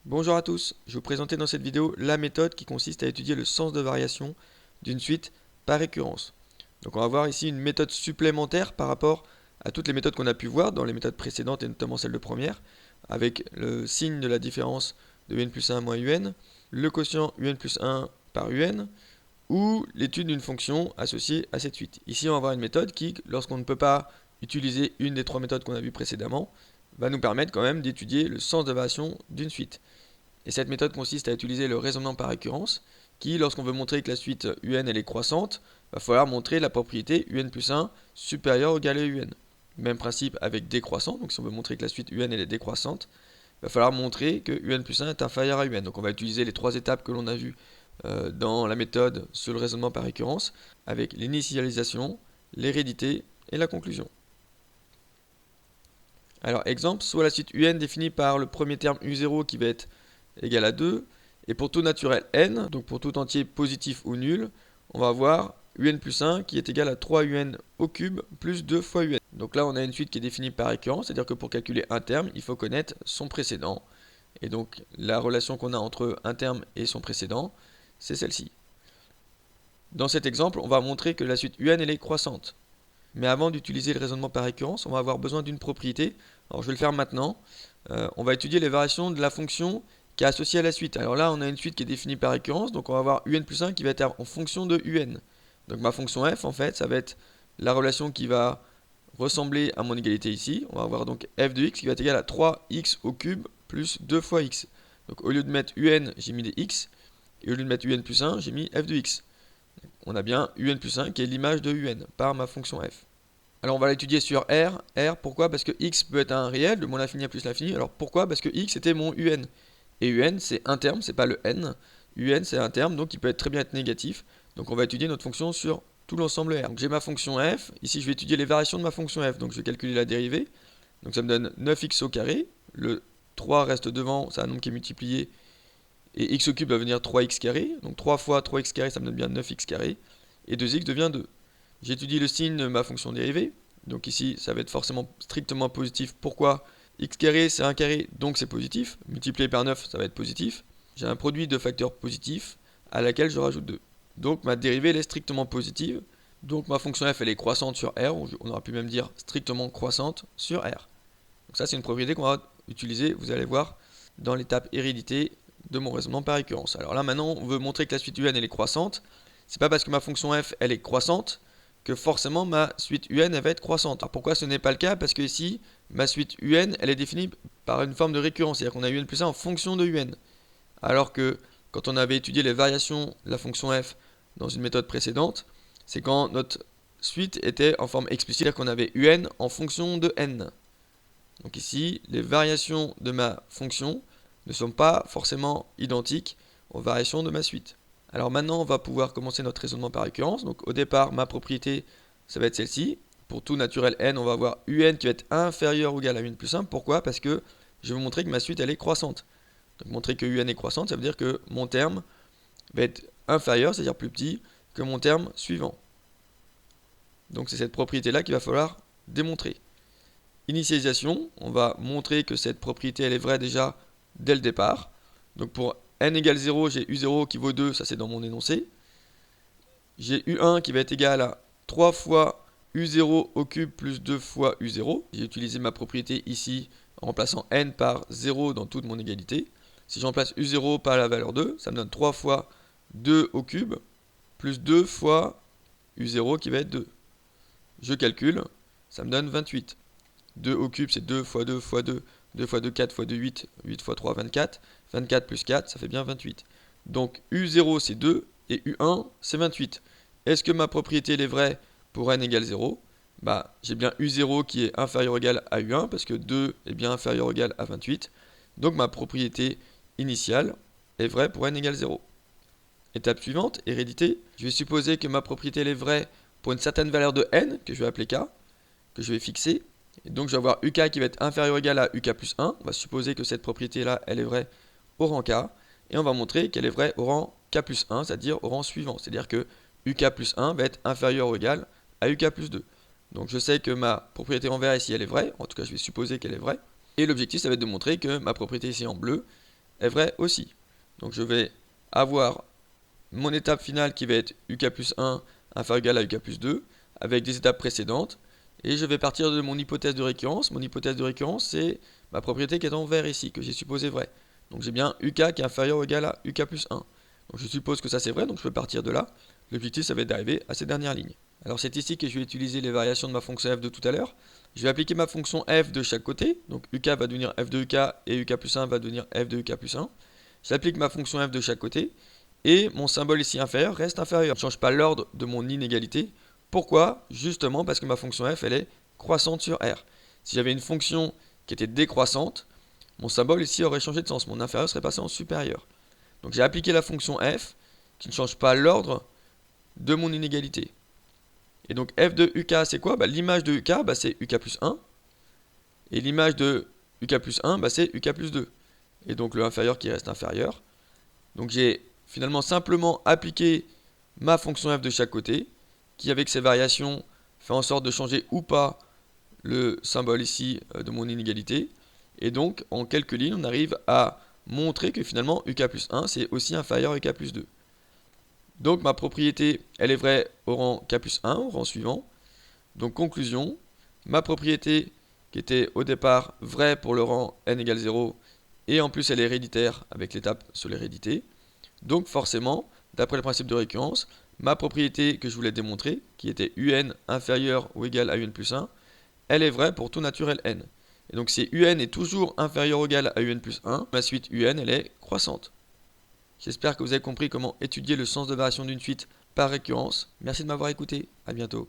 Bonjour à tous, je vais vous présenter dans cette vidéo la méthode qui consiste à étudier le sens de variation d'une suite par récurrence. Donc on va voir ici une méthode supplémentaire par rapport à toutes les méthodes qu'on a pu voir dans les méthodes précédentes et notamment celle de première, avec le signe de la différence de un plus 1 moins un, le quotient un plus 1 par un, ou l'étude d'une fonction associée à cette suite. Ici on va voir une méthode qui, lorsqu'on ne peut pas utiliser une des trois méthodes qu'on a vues précédemment, va nous permettre quand même d'étudier le sens de variation d'une suite. Et cette méthode consiste à utiliser le raisonnement par récurrence, qui, lorsqu'on veut montrer que la suite un elle est croissante, va falloir montrer la propriété un plus 1 supérieur ou égal à un. Même principe avec décroissant, donc si on veut montrer que la suite un elle est décroissante, il va falloir montrer que un plus 1 est inférieur à un. Donc on va utiliser les trois étapes que l'on a vues dans la méthode sur le raisonnement par récurrence, avec l'initialisation, l'hérédité et la conclusion. Alors exemple, soit la suite un définie par le premier terme u0 qui va être égal à 2, et pour tout naturel n, donc pour tout entier positif ou nul, on va avoir un plus 1 qui est égal à 3un au cube plus 2 fois un. Donc là on a une suite qui est définie par récurrence, c'est-à-dire que pour calculer un terme, il faut connaître son précédent. Et donc la relation qu'on a entre un terme et son précédent, c'est celle-ci. Dans cet exemple, on va montrer que la suite un elle est croissante. Mais avant d'utiliser le raisonnement par récurrence, on va avoir besoin d'une propriété. Alors je vais le faire maintenant. On va étudier les variations de la fonction qui est associée à la suite. Alors là, on a une suite qui est définie par récurrence, donc on va avoir un plus 1 qui va être en fonction de un. Donc ma fonction f, en fait, ça va être la relation qui va ressembler à mon égalité ici. On va avoir donc f de x qui va être égal à 3x au cube plus 2 fois x. Donc au lieu de mettre un, j'ai mis des x, et au lieu de mettre un plus 1, j'ai mis f de x. On a bien un plus 1 qui est l'image de un par ma fonction f. Alors on va l'étudier sur R. R, pourquoi? Parce que x peut être un réel, de moins l'infini à plus l'infini. Alors pourquoi? Parce que x était mon un. Et un c'est un terme, c'est pas le n. Un c'est un terme, donc il peut être très bien être négatif. Donc on va étudier notre fonction sur tout l'ensemble R. Donc j'ai ma fonction f, ici je vais étudier les variations de ma fonction f. Donc je vais calculer la dérivée. Donc ça me donne 9x au carré. Le 3 reste devant, c'est un nombre qui est multiplié. Et x au cube va venir 3x carré. Donc 3 fois 3x carré, ça me donne bien 9x carré. Et 2x devient 2. J'étudie le signe de ma fonction dérivée. Donc ici, ça va être forcément strictement positif. Pourquoi? X carré, c'est 1 carré, donc c'est positif. Multiplié par 9, ça va être positif. J'ai un produit de facteurs positifs à laquelle je rajoute 2. Donc ma dérivée, elle est strictement positive. Donc ma fonction f, elle est croissante sur R. On aurait pu même dire strictement croissante sur R. Donc ça, c'est une propriété qu'on va utiliser, vous allez voir, dans l'étape hérédité de mon raisonnement par récurrence. Alors là, maintenant, on veut montrer que la suite un, elle est croissante. C'est pas parce que ma fonction f, elle est croissante que forcément ma suite un elle va être croissante. Alors pourquoi ce n'est pas le cas? Parce que ici, ma suite un elle est définie par une forme de récurrence, c'est-à-dire qu'on a un plus 1 en fonction de un. Alors que quand on avait étudié les variations de la fonction f dans une méthode précédente, c'est quand notre suite était en forme explicite, c'est-à-dire qu'on avait un en fonction de n. Donc ici, les variations de ma fonction ne sont pas forcément identiques aux variations de ma suite. Alors maintenant, on va pouvoir commencer notre raisonnement par récurrence. Donc au départ, ma propriété, ça va être celle-ci. Pour tout naturel n, on va avoir un qui va être inférieur ou égal à un plus 1. Pourquoi? Parce que je vais vous montrer que ma suite, elle est croissante. Donc montrer que un est croissante, ça veut dire que mon terme va être inférieur, c'est-à-dire plus petit, que mon terme suivant. Donc c'est cette propriété-là qu'il va falloir démontrer. Initialisation, on va montrer que cette propriété, elle est vraie déjà dès le départ. Donc pour n égale 0, j'ai u0 qui vaut 2, ça c'est dans mon énoncé. J'ai u1 qui va être égal à 3 fois u0 au cube plus 2 fois u0. J'ai utilisé ma propriété ici en remplaçant n par 0 dans toute mon égalité. Si je remplace u0 par la valeur 2, ça me donne 3 fois 2 au cube plus 2 fois u0 qui va être 2. Je calcule, ça me donne 28. 2 au cube, c'est 2 fois 2 fois 2. 2 fois 2, 4 fois 2, 8. 8 fois 3, 24. 24 plus 4, ça fait bien 28. Donc U0, c'est 2 et U1, c'est 28. Est-ce que ma propriété elle est vraie pour n égale 0? Bah, j'ai bien U0 qui est inférieur ou égal à U1 parce que 2 est bien inférieur ou égal à 28. Donc ma propriété initiale est vraie pour n égale 0. Étape suivante, hérédité. Je vais supposer que ma propriété elle est vraie pour une certaine valeur de n que je vais appeler k, que je vais fixer. Et donc je vais avoir UK qui va être inférieur ou égal à UK plus 1. On va supposer que cette propriété-là, elle est vraie au rang K. Et on va montrer qu'elle est vraie au rang K plus 1, c'est-à-dire au rang suivant. C'est-à-dire que UK plus 1 va être inférieur ou égal à UK plus 2. Donc je sais que ma propriété en vert ici, elle est vraie. En tout cas, je vais supposer qu'elle est vraie. Et l'objectif, ça va être de montrer que ma propriété ici en bleu, est vrai aussi. Donc je vais avoir mon étape finale qui va être UK plus 1 inférieur ou égal à UK plus 2 avec des étapes précédentes. Et je vais partir de mon hypothèse de récurrence. Mon hypothèse de récurrence, c'est ma propriété qui est en vert ici, que j'ai supposé vrai. Donc j'ai bien UK qui est inférieur ou égal à UK plus 1. Donc je suppose que ça c'est vrai, donc je peux partir de là. L'objectif, ça va être d'arriver à ces dernières lignes. Alors c'est ici que je vais utiliser les variations de ma fonction f de tout à l'heure. Je vais appliquer ma fonction f de chaque côté. Donc UK va devenir f de UK et UK plus 1 va devenir f de UK plus 1. J'applique ma fonction f de chaque côté. Et mon symbole ici inférieur reste inférieur. Je ne change pas l'ordre de mon inégalité. Pourquoi? Justement parce que ma fonction f, elle est croissante sur R. Si j'avais une fonction qui était décroissante, mon symbole ici aurait changé de sens. Mon inférieur serait passé en supérieur. Donc j'ai appliqué la fonction f qui ne change pas l'ordre de mon inégalité. Et donc f de UK, c'est quoi? L'image de UK, c'est UK plus 1. Et l'image de UK plus 1, c'est UK plus 2. Et donc le inférieur qui reste inférieur. Donc j'ai finalement simplement appliqué ma fonction f de chaque côté, qui avec ses variations fait en sorte de changer ou pas le symbole ici de mon inégalité. Et donc en quelques lignes, on arrive à montrer que finalement UK plus 1, c'est aussi inférieur à UK plus 2. Donc ma propriété, elle est vraie au rang k plus 1, au rang suivant. Donc conclusion, ma propriété qui était au départ vraie pour le rang n égale 0, et en plus elle est héréditaire avec l'étape sur l'hérédité. Donc forcément, d'après le principe de récurrence, ma propriété que je voulais démontrer, qui était un inférieur ou égal à un plus 1, elle est vraie pour tout naturel n. Et donc si un est toujours inférieur ou égal à un plus 1, ma suite un elle est croissante. J'espère que vous avez compris comment étudier le sens de variation d'une suite par récurrence. Merci de m'avoir écouté, à bientôt.